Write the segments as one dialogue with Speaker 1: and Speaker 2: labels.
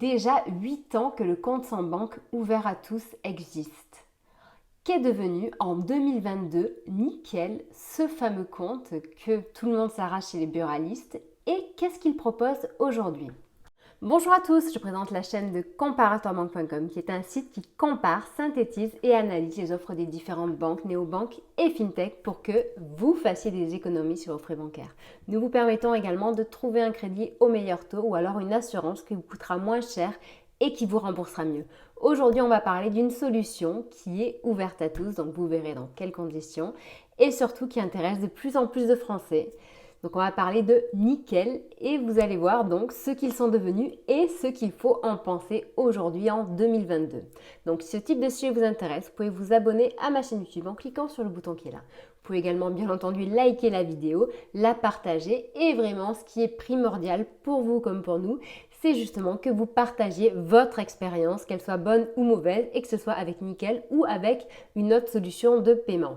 Speaker 1: déjà 8 ans que le compte sans banque ouvert à tous existe. Qu'est devenu en 2022 Nickel, ce fameux compte que tout le monde s'arrache chez les buralistes, et qu'est-ce qu'il propose aujourd'hui? Bonjour à tous, je présente la chaîne de comparatorbank.com qui est un site qui compare, synthétise et analyse les offres des différentes banques, néobanques et fintech pour que vous fassiez des économies sur vos frais bancaires. Nous vous permettons également de trouver un crédit au meilleur taux ou alors une assurance qui vous coûtera moins cher et qui vous remboursera mieux. Aujourd'hui, on va parler d'une solution qui est ouverte à tous, donc vous verrez dans quelles conditions, et surtout qui intéresse de plus en plus de Français. Donc on va parler de Nickel et vous allez voir donc ce qu'ils sont devenus et ce qu'il faut en penser aujourd'hui en 2022. Donc si ce type de sujet vous intéresse, vous pouvez vous abonner à ma chaîne YouTube en cliquant sur le bouton qui est là. Vous pouvez également bien entendu liker la vidéo, la partager et vraiment ce qui est primordial pour vous comme pour nous, c'est justement que vous partagiez votre expérience, qu'elle soit bonne ou mauvaise et que ce soit avec Nickel ou avec une autre solution de paiement.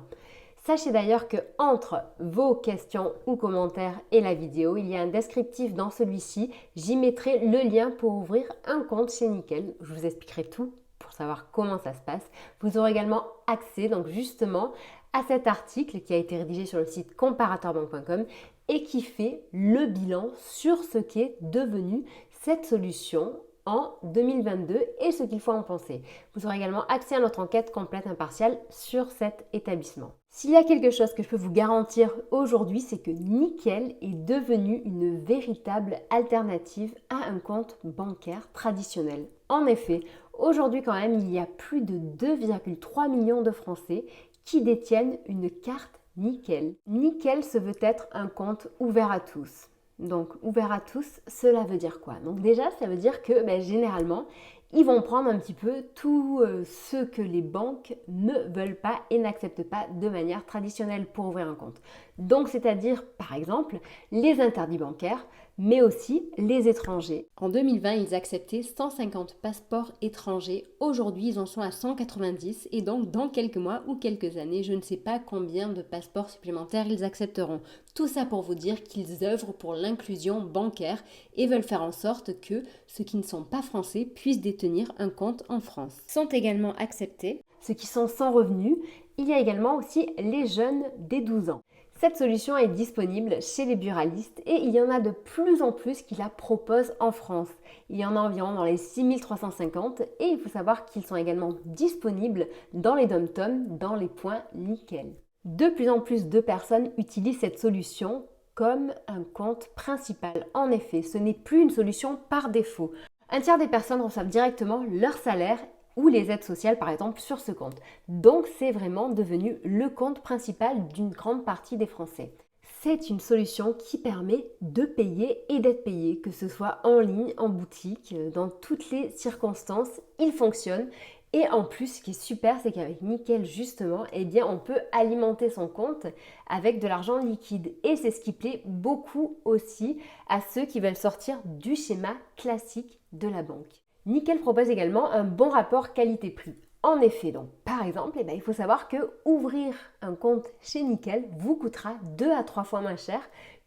Speaker 1: Sachez d'ailleurs que entre vos questions ou commentaires et la vidéo, il y a un descriptif dans celui-ci. J'y mettrai le lien pour ouvrir un compte chez Nickel. Je vous expliquerai tout pour savoir comment ça se passe. Vous aurez également accès donc justement à cet article qui a été rédigé sur le site comparatorbank.com et qui fait le bilan sur ce qu'est devenu cette solution en 2022 et ce qu'il faut en penser. Vous aurez également accès à notre enquête complète impartiale sur cet établissement. S'il y a quelque chose que je peux vous garantir aujourd'hui, c'est que Nickel est devenu une véritable alternative à un compte bancaire traditionnel. En effet, aujourd'hui quand même, il y a plus de 2,3 millions de Français qui détiennent une carte Nickel. Nickel se veut être un compte ouvert à tous. Donc, ouvert à tous, cela veut dire quoi? Donc déjà, ça veut dire que généralement, ils vont prendre un petit peu tout ce que les banques ne veulent pas et n'acceptent pas de manière traditionnelle pour ouvrir un compte. Donc, c'est-à-dire, par exemple, les interdits bancaires, mais aussi les étrangers. En 2020, ils acceptaient 150 passeports étrangers. Aujourd'hui, ils en sont à 190 et donc dans quelques mois ou quelques années, je ne sais pas combien de passeports supplémentaires ils accepteront. Tout ça pour vous dire qu'ils œuvrent pour l'inclusion bancaire et veulent faire en sorte que ceux qui ne sont pas français puissent détenir un compte en France. Sont également acceptés ceux qui sont sans revenus. Il y a également aussi les jeunes dès 12 ans. Cette solution est disponible chez les buralistes et il y en a de plus en plus qui la proposent en France. Il y en a environ dans les 6350 et il faut savoir qu'ils sont également disponibles dans les dom-toms, dans les points Nickel. De plus en plus de personnes utilisent cette solution comme un compte principal. En effet, ce n'est plus une solution par défaut. Un tiers des personnes reçoivent directement leur salaire ou les aides sociales par exemple sur ce compte. Donc c'est vraiment devenu le compte principal d'une grande partie des Français. C'est une solution qui permet de payer et d'être payé, que ce soit en ligne, en boutique, dans toutes les circonstances, il fonctionne. Et en plus, ce qui est super, c'est qu'avec Nickel, justement, on peut alimenter son compte avec de l'argent liquide. Et c'est ce qui plaît beaucoup aussi à ceux qui veulent sortir du schéma classique de la banque. Nickel propose également un bon rapport qualité-prix. En effet, donc, par exemple, il faut savoir que ouvrir un compte chez Nickel vous coûtera 2 à 3 fois moins cher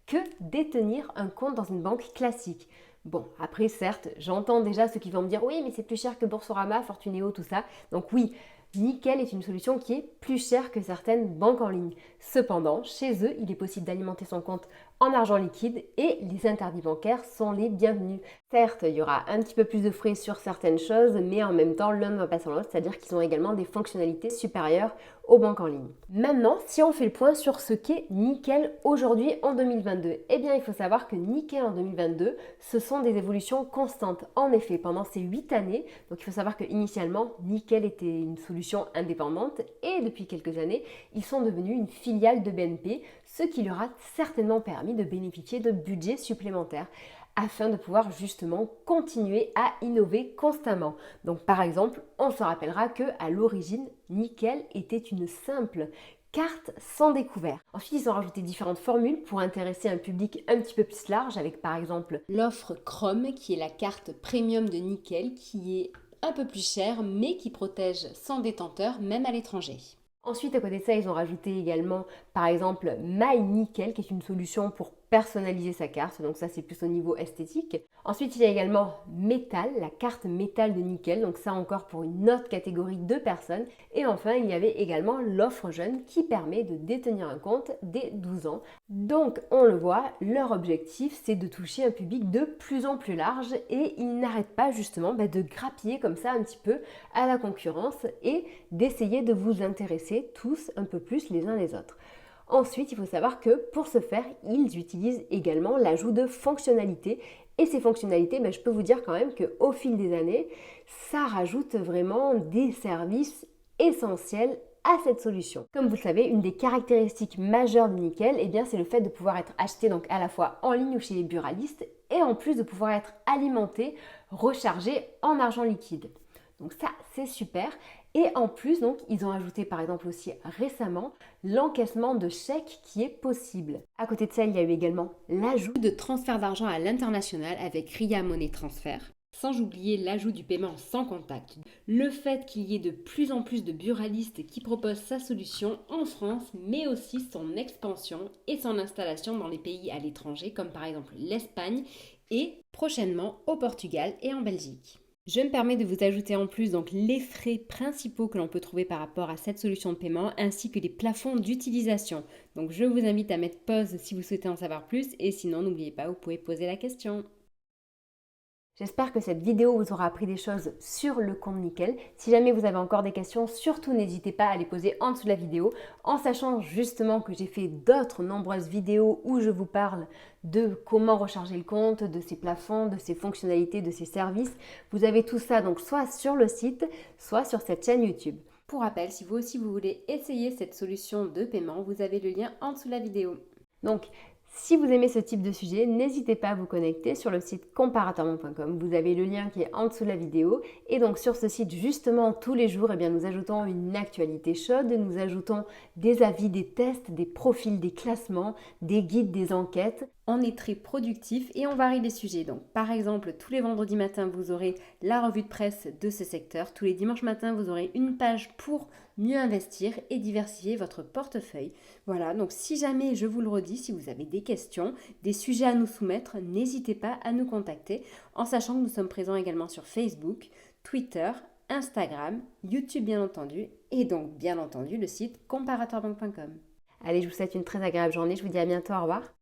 Speaker 1: que détenir un compte dans une banque classique. Bon, après, certes, j'entends déjà ceux qui vont me dire « Oui, mais c'est plus cher que Boursorama, Fortunéo, tout ça. » Donc oui, Nickel est une solution qui est plus chère que certaines banques en ligne. Cependant, chez eux, il est possible d'alimenter son compte en argent liquide et les interdits bancaires sont les bienvenus. Certes, il y aura un petit peu plus de frais sur certaines choses, mais en même temps, l'un ne va pas sans l'autre, c'est-à-dire qu'ils ont également des fonctionnalités supérieures aux banques en ligne. Maintenant, si on fait le point sur ce qu'est Nickel aujourd'hui en 2022, il faut savoir que Nickel en 2022, ce sont des évolutions constantes. En effet, pendant ces 8 années, donc il faut savoir qu'initialement, Nickel était une solution indépendante et depuis quelques années, ils sont devenus une filiale de BNP, ce qui leur a certainement permis de bénéficier de budgets supplémentaires afin de pouvoir justement continuer à innover constamment. Donc par exemple, on se rappellera que à l'origine, Nickel était une simple carte sans découvert. Ensuite, ils ont rajouté différentes formules pour intéresser un public un petit peu plus large avec par exemple l'offre Chrome qui est la carte premium de Nickel qui est un peu plus chère mais qui protège sans détenteur même à l'étranger. Ensuite, à côté de ça, ils ont rajouté également, par exemple, My Nickel, qui est une solution pour personnaliser sa carte, donc ça c'est plus au niveau esthétique. Ensuite il y a également métal, la carte métal de Nickel, donc ça encore pour une autre catégorie de personnes. Et enfin il y avait également l'offre jeune qui permet de détenir un compte dès 12 ans. Donc on le voit, leur objectif c'est de toucher un public de plus en plus large et ils n'arrêtent pas justement de grappiller comme ça un petit peu à la concurrence et d'essayer de vous intéresser tous un peu plus les uns les autres. Ensuite, il faut savoir que pour ce faire, ils utilisent également l'ajout de fonctionnalités. Et ces fonctionnalités, je peux vous dire quand même qu'au fil des années, ça rajoute vraiment des services essentiels à cette solution. Comme vous le savez, une des caractéristiques majeures de Nickel, c'est le fait de pouvoir être acheté donc à la fois en ligne ou chez les buralistes et en plus de pouvoir être alimenté, rechargé en argent liquide. Donc ça, c'est super. Et en plus, donc, ils ont ajouté par exemple aussi récemment l'encaissement de chèques qui est possible. À côté de ça, il y a eu également l'ajout de transfert d'argent à l'international avec Ria Money Transfer. Sans oublier l'ajout du paiement sans contact. Le fait qu'il y ait de plus en plus de buralistes qui proposent sa solution en France, mais aussi son expansion et son installation dans les pays à l'étranger, comme par exemple l'Espagne et prochainement au Portugal et en Belgique. Je me permets de vous ajouter en plus donc les frais principaux que l'on peut trouver par rapport à cette solution de paiement ainsi que les plafonds d'utilisation. Donc je vous invite à mettre pause si vous souhaitez en savoir plus et sinon n'oubliez pas, vous pouvez poser la question. J'espère que cette vidéo vous aura appris des choses sur le compte Nickel. Si jamais vous avez encore des questions, surtout n'hésitez pas à les poser en dessous de la vidéo, en sachant justement que j'ai fait d'autres nombreuses vidéos où je vous parle de comment recharger le compte, de ses plafonds, de ses fonctionnalités, de ses services. Vous avez tout ça donc soit sur le site, soit sur cette chaîne YouTube. Pour rappel, si vous aussi vous voulez essayer cette solution de paiement, vous avez le lien en dessous de la vidéo. Donc, si vous aimez ce type de sujet, n'hésitez pas à vous connecter sur le site comparatorbank.com. Vous avez le lien qui est en dessous de la vidéo. Et donc sur ce site, justement, tous les jours, nous ajoutons une actualité chaude, nous ajoutons des avis, des tests, des profils, des classements, des guides, des enquêtes. On est très productif et on varie les sujets. Donc par exemple, tous les vendredis matins, vous aurez la revue de presse de ce secteur. Tous les dimanches matins, vous aurez une page pour mieux investir et diversifier votre portefeuille. Voilà, donc si jamais, je vous le redis, si vous avez des questions, des sujets à nous soumettre, n'hésitez pas à nous contacter en sachant que nous sommes présents également sur Facebook, Twitter, Instagram, YouTube bien entendu et donc bien entendu le site comparatorbank.com. Allez, je vous souhaite une très agréable journée, je vous dis à bientôt, au revoir.